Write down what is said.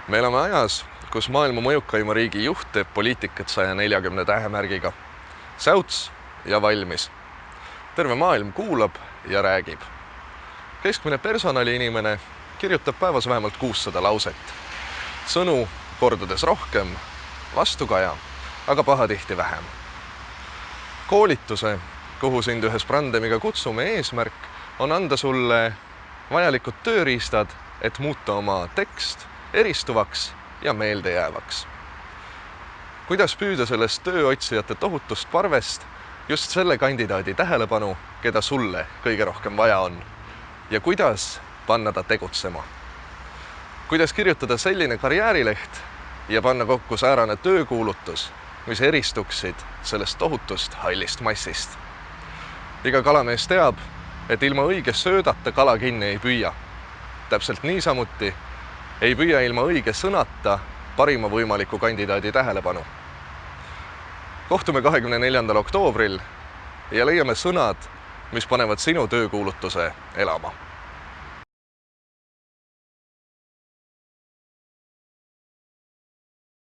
Me elame ajas, kus maailma mõjukaima riigi juht teeb poliitikat 140 tähemärgiga. Säuts ja valmis. Terve maailm kuulab ja räägib. Keskmine personaliinimene kirjutab päevas vähemalt 600 lauset. Sõnu kordades rohkem, vastukaja, aga pahatihti vähem. Koolituse, kuhu sind ühes Brandemiga kutsume, eesmärk on anda sulle vajalikud tööriistad, et muuta oma tekst eristuvaks ja meeldejäävaks. Kuidas püüda sellest tööotsijate tohutust parvest just selle kandidaadi tähelepanu, keda sulle kõige rohkem vaja on? Ja kuidas panna ta tegutsema? Kuidas kirjutada selline karjäärileht ja panna kokku säärane töökuulutus, mis eristuksid sellest tohutust hallist massist? Iga kalamees teab, et ilma õige söödata kala kinni ei püüa. Täpselt niisamuti ei püüa ilma õige sõnata parima võimaliku kandidaadi tähelepanu. Kohtume 24. oktoobril ja leiame sõnad, mis panevad sinu töökuulutuse elama.